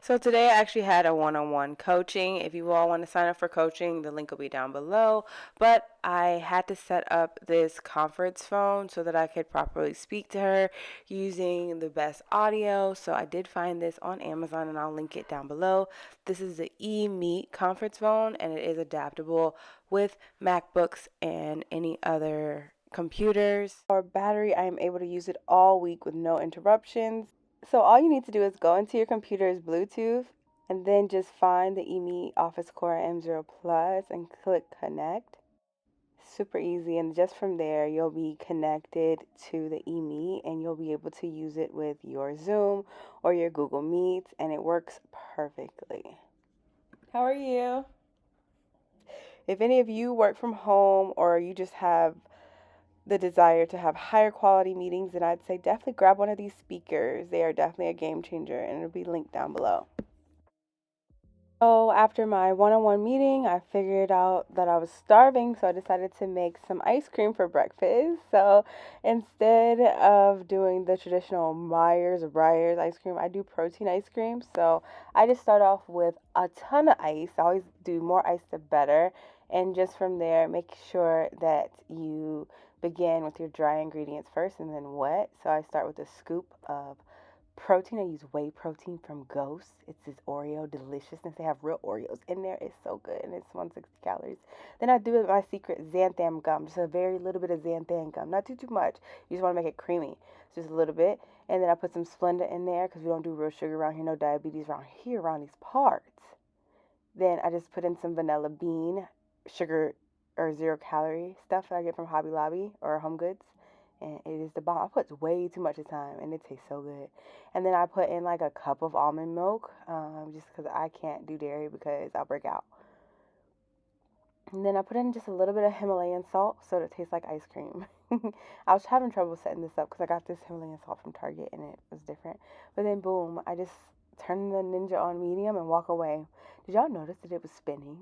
So today I actually had a one-on-one coaching. If you all want to sign up for coaching, the link will be down below. But I had to set up this conference phone so that I could properly speak to her using the best audio. So I did find this on Amazon and I'll link it down below. This is the Emeet conference phone and it is adaptable with MacBooks and any other computers. Our battery, I am able to use it all week with no interruptions. So all you need to do is go into your computer's Bluetooth and then just find the Emeet Office Core M0 Plus and click connect. Super easy, and just from there you'll be connected to the Emeet and you'll be able to use it with your Zoom or your Google Meets and it works perfectly. How are you? If any of you work from home or you just have the desire to have higher quality meetings, then I'd say definitely grab one of these speakers. They are definitely a game changer and it'll be linked down below. So after my one-on-one meeting, I figured out that I was starving, so I decided to make some ice cream for breakfast. So instead of doing the traditional Myers or Breyers ice cream, I do protein ice cream. So I just start off with a ton of ice. I always do more ice the better. And just from there, make sure that you begin with your dry ingredients first and then wet. So I start with a scoop of protein. I use whey protein from Ghost. It's this Oreo deliciousness. They have real Oreos in there. It's so good and it's 160 calories. Then I do it with my secret xanthan gum. Just a very little bit of xanthan gum. Not too much. You just want to make it creamy. Just a little bit. And then I put some Splenda in there because we don't do real sugar around here. No diabetes around here, around these parts. Then I just put in some vanilla bean sugar or 0-calorie stuff that I get from Hobby Lobby or Home Goods. And it is the bomb. I put way too much of time and it tastes so good. And then I put in like a cup of almond milk just because I can't do dairy because I'll break out. And then I put in just a little bit of Himalayan salt so it tastes like ice cream. I was having trouble setting this up because I got this Himalayan salt from Target and it was different. But then boom, I just turned the Ninja on medium and walk away. Did y'all notice that it was spinning?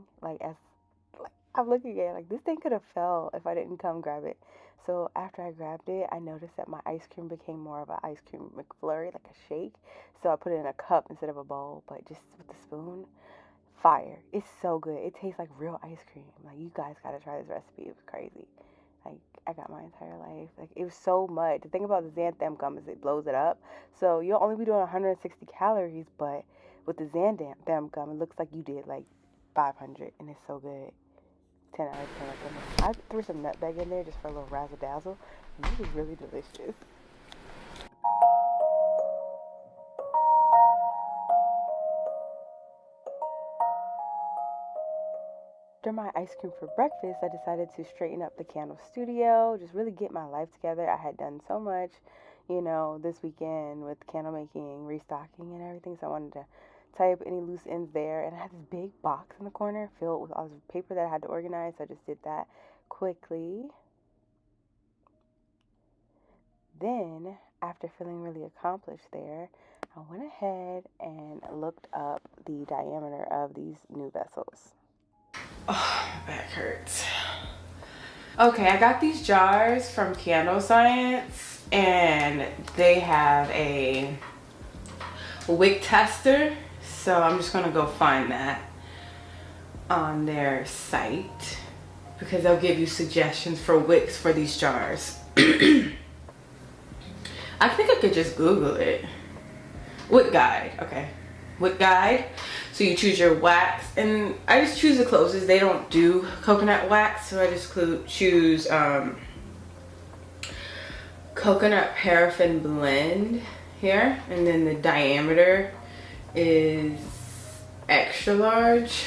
I'm looking at it like this thing could have fell if I didn't come grab it. So after I grabbed it, I noticed that my ice cream became more of an ice cream McFlurry, like a shake. So I put it in a cup instead of a bowl, but just with the spoon. Fire. It's so good. It tastes like real ice cream. Like, you guys gotta try this recipe. It was crazy. Like, I got my entire life. Like, it was so much. The thing about the xanthan gum is it blows it up. So you'll only be doing 160 calories, but with the xanthan gum, it looks like you did like 500, and it's so good. 10 out of 10 recommend. I threw some nutmeg in there just for a little razzle dazzle, and it was really delicious. After my ice cream for breakfast, I decided to straighten up the candle studio, just really get my life together. I had done so much, this weekend with candle making, restocking, and everything, so I wanted to tie up any loose ends there. And I had this big box in the corner filled with all this paper that I had to organize, so I just did that quickly. Then, after feeling really accomplished there, I went ahead and looked up the diameter of these new vessels. Oh, my back hurts. Okay, I got these jars from Candle Science, and they have a wick tester. So I'm just gonna go find that on their site because they'll give you suggestions for wicks for these jars. I think I could just Google it. Wick guide, okay. Wick guide. So you choose your wax, and I just choose the closest. They don't do coconut wax, so I just choose coconut paraffin blend here, and then the diameter is extra large.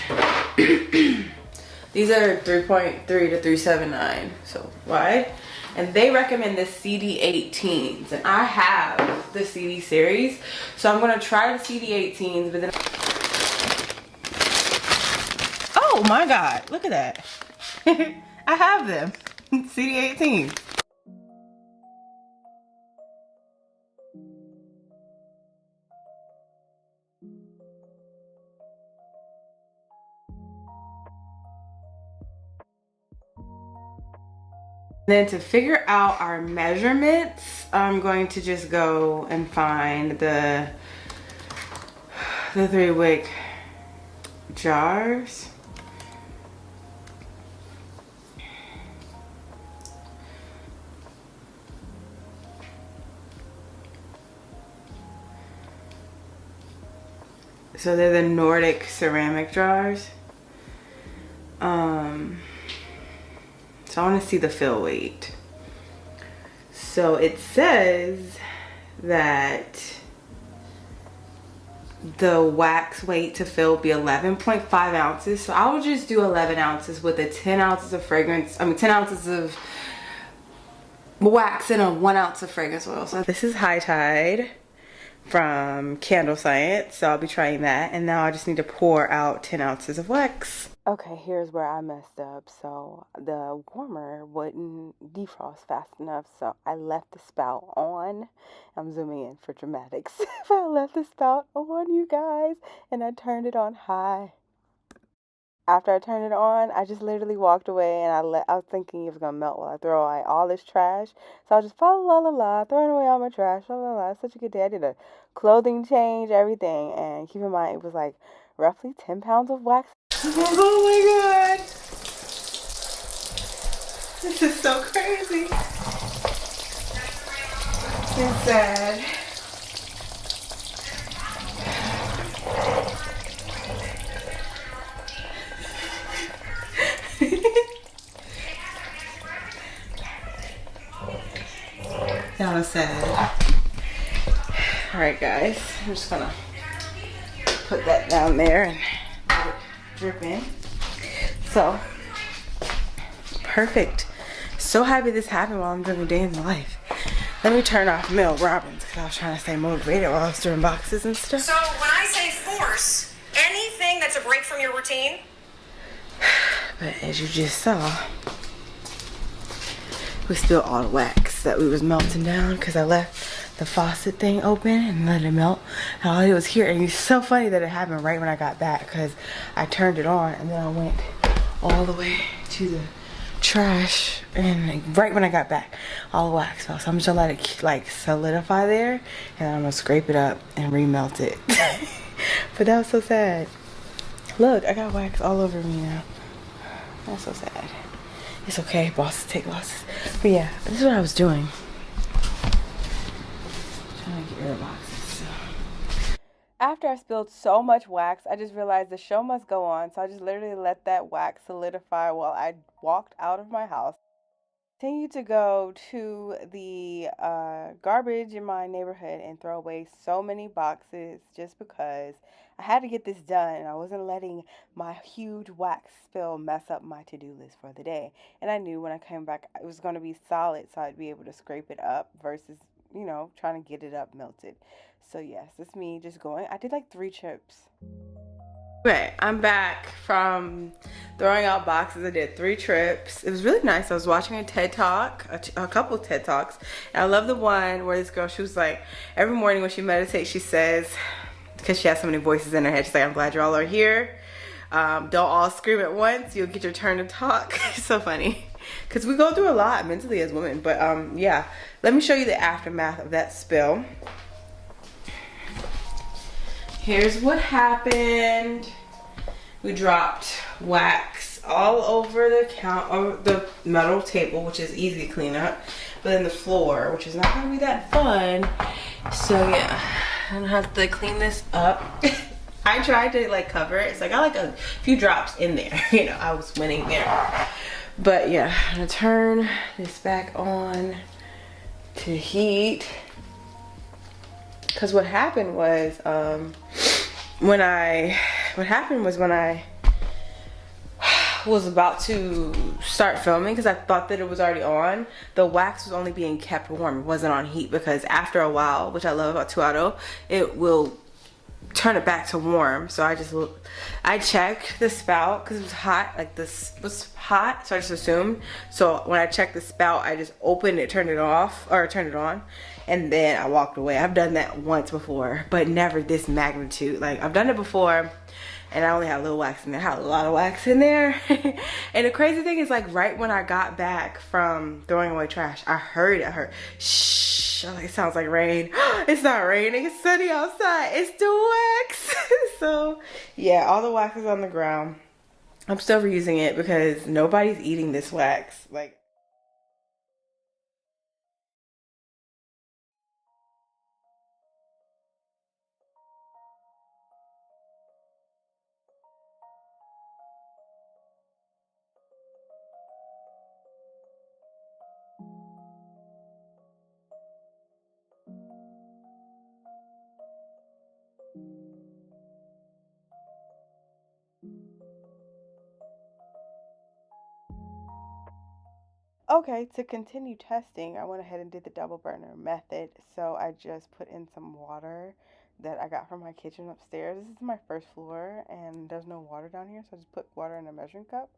These are 3.3 to 379, so wide. And they recommend the CD18s, and I have the CD series, so I'm gonna try the CD18s, but then oh my god, look at that. I have them. CD18s. Then to figure out our measurements, I'm going to just go and find the 3-wick jars. So they're the Nordic ceramic jars. So I want to see the fill weight. So it says that the wax weight to fill will be 11.5 ounces. So I will just do 11 ounces with the 10 ounces of fragrance. 10 ounces of wax and a 1 ounce of fragrance oil. So this is High Tide from Candle Science. So I'll be trying that. And now I just need to pour out 10 ounces of wax. Okay, here's where I messed up. So the warmer wouldn't defrost fast enough, so I left the spout on. I'm zooming in for dramatics. I left the spout on, you guys, and I turned it on high. After I turned it on, I just literally walked away, and I was thinking it was gonna melt while I throw away all this trash. So I was just throwing away all my trash, It's such a good day. I did a clothing change, everything, and keep in mind it was like roughly 10 pounds of wax. Oh my god! This is so crazy. It's sad. That was sad. Alright guys, I'm just gonna put that down there and let it drip in. So, perfect. So happy this happened while I'm doing a day in the life. Let me turn off Mel Robbins because I was trying to stay motivated while I was doing boxes and stuff. So when I say force, anything that's a break from your routine. But as you just saw, we spilled all the wax that we was melting down because I left the faucet thing open and let it melt. And all it was here, and it's so funny that it happened right when I got back because I turned it on and then I went all the way to the trash, and like, right when I got back, all the wax fell. So I'm just gonna let it like solidify there, and I'm gonna scrape it up and remelt it. But that was so sad. Look, I got wax all over me now. That's so sad. It's okay, bosses take losses. But yeah, this is what I was doing. Trying to get rid of boxes. So. After I spilled so much wax, I just realized the show must go on. So I just literally let that wax solidify while I walked out of my house. Continue to go to the garbage in my neighborhood and throw away so many boxes just because I had to get this done, and I wasn't letting my huge wax spill mess up my to-do list for the day. And I knew when I came back it was going to be solid, so I'd be able to scrape it up versus, you know, trying to get it up melted. So yes, it's me just going. I did like 3 trips. Okay, I'm back from throwing out boxes. I did 3 trips. It was really nice. I was watching a TED Talk, a couple of TED Talks. And I love the one where this girl, she was like, every morning when she meditates, she says, because she has so many voices in her head, she's like, I'm glad you all are here. Don't all scream at once. You'll get your turn to talk. It's so funny. Because we go through a lot mentally as women. But yeah, let me show you the aftermath of that spill. Here's what happened. We dropped wax all over the metal table, which is easy to clean up, but then the floor, which is not gonna be that fun. So yeah, I'm gonna have to clean this up. I tried to like cover it, so I got like a few drops in there. I was winning there. But yeah, I'm gonna turn this back on to heat. Cause what happened was when I was about to start filming, because I thought that it was already on, the wax was only being kept warm. It wasn't on heat, because after a while, which I love about 2 Auto, it will turn it back to warm. So I checked the spout because it was hot, like this was hot, so I just assumed. So when I checked the spout, I just opened it, turned it off, or turned it on, and then I walked away. I've done that once before, but never this magnitude. Like, I've done it before and I only had a little wax in there. I had a lot of wax in there. And the crazy thing is, like, right when I got back from throwing away trash, I heard shh. I'm like, it sounds like rain. It's not raining, it's sunny outside. It's the wax. So yeah, all the wax is on the ground. I'm still reusing it because nobody's eating this wax. Like, okay, to continue testing, I went ahead and did the double burner method. So I just put in some water that I got from my kitchen upstairs. This is my first floor and there's no water down here, so I just put water in a measuring cup,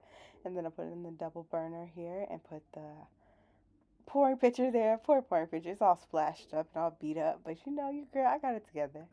and then I put it in the double burner here and put the pouring pitcher there. Pouring pitcher. It's all splashed up and all beat up, but you girl, I got it together.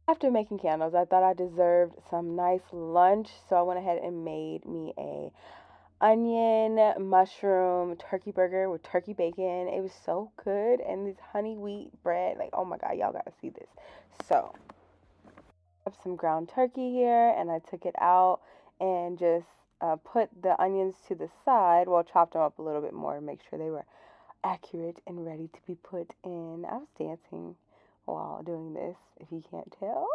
After making candles, I thought I deserved some nice lunch, so I went ahead and made me a onion mushroom turkey burger with turkey bacon. It was so good, and this honey wheat bread, like, oh my god, y'all gotta see this. So I have some ground turkey here, and I took it out and just put the onions to the side, well, chopped them up a little bit more to make sure they were accurate and ready to be put in. I was dancing while doing this, if you can't tell.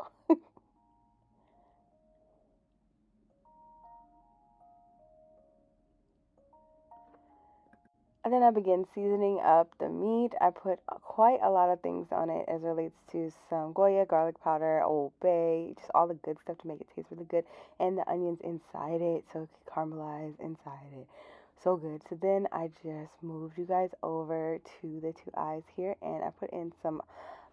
And then I began seasoning up the meat. I put quite a lot of things on it as relates to some Goya, garlic powder, Old Bay, just all the good stuff to make it taste really good. And the onions inside it so it could caramelize inside it. So good. So then I just moved you guys over to the two eyes here, and I put in some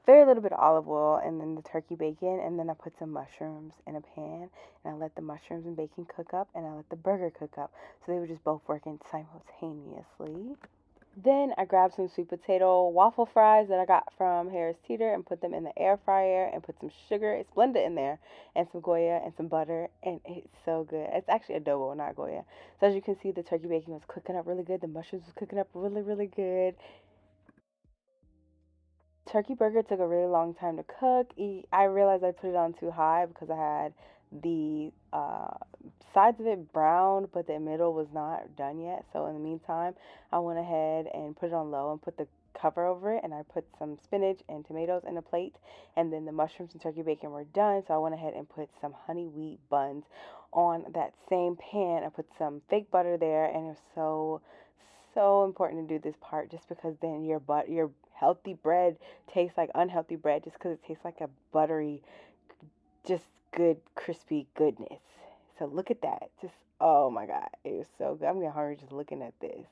very little bit of olive oil and then the turkey bacon, and then I put some mushrooms in a pan, and I let the mushrooms and bacon cook up, and I let the burger cook up, so they were just both working simultaneously. Then I grabbed some sweet potato waffle fries that I got from Harris Teeter and put them in the air fryer and put some sugar, it's blended in there, and some Goya and some butter, and it's so good. It's actually adobo, not Goya. So as you can see, the turkey bacon was cooking up really good, the mushrooms was cooking up really, really good. Turkey burger took a really long time to cook. I realized I put it on too high because I had the sides of it browned, but the middle was not done yet. So in the meantime, I went ahead and put it on low and put the cover over it, and I put some spinach and tomatoes in a plate, and then the mushrooms and turkey bacon were done. So I went ahead and put some honey wheat buns on that same pan. I put some fake butter there, and it was so important to do this part, just because then your healthy bread tastes like unhealthy bread, just because it tastes like a buttery, just good crispy goodness. So look at that. Just, oh my god, it was so good. I'm getting hungry just looking at this.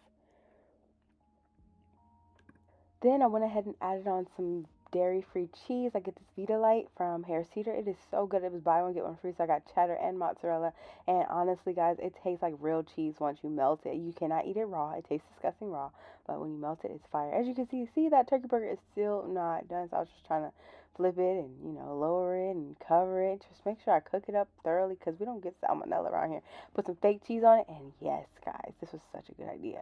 Then I went ahead and added on some dairy-free cheese. I get this Vita Light from Harris Teeter. It is so good. It was buy one get one free, so I got cheddar and mozzarella. And honestly, guys, it tastes like real cheese once you melt it. You cannot eat it raw. It tastes disgusting raw, but when you melt it, it's fire. As you can see that turkey burger is still not done. So I was just trying to flip it and lower it and cover it. Just make sure I cook it up thoroughly, because we don't get salmonella around here. Put some fake cheese on it, and yes, guys, this was such a good idea.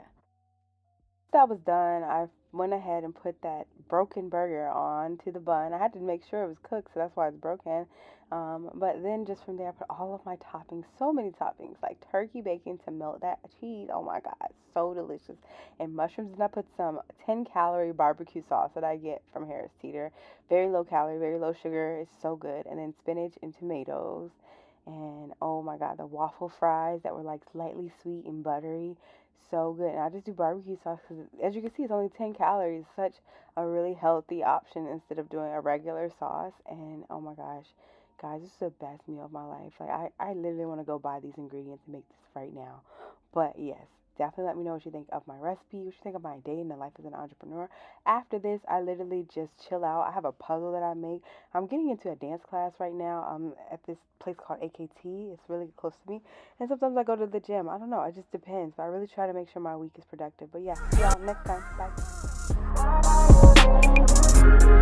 That was done, I went ahead and put that broken burger onto the bun. I had to make sure it was cooked, so that's why it's broken. But then just from there, I put all of my toppings, so many toppings, like turkey bacon to melt that cheese. Oh my God, so delicious. And mushrooms, and I put some 10-calorie barbecue sauce that I get from Harris Teeter. Very low calorie, very low sugar. It's so good. And then spinach and tomatoes. And oh my God, the waffle fries that were like slightly sweet and buttery, so good. And I just do barbecue sauce because, as you can see, it's only 10 calories. Such a really healthy option instead of doing a regular sauce. And oh my gosh, guys, this is the best meal of my life. Like, I literally want to go buy these ingredients and make this right now. But yes, definitely let me know what you think of my recipe, what you think of my day in the life as an entrepreneur. After this, I literally just chill out. I have a puzzle that I make. I'm getting into a dance class right now. I'm at this place called AKT. It's really close to me. And sometimes I go to the gym. I don't know. It just depends. But I really try to make sure my week is productive. But yeah, see y'all next time. Bye.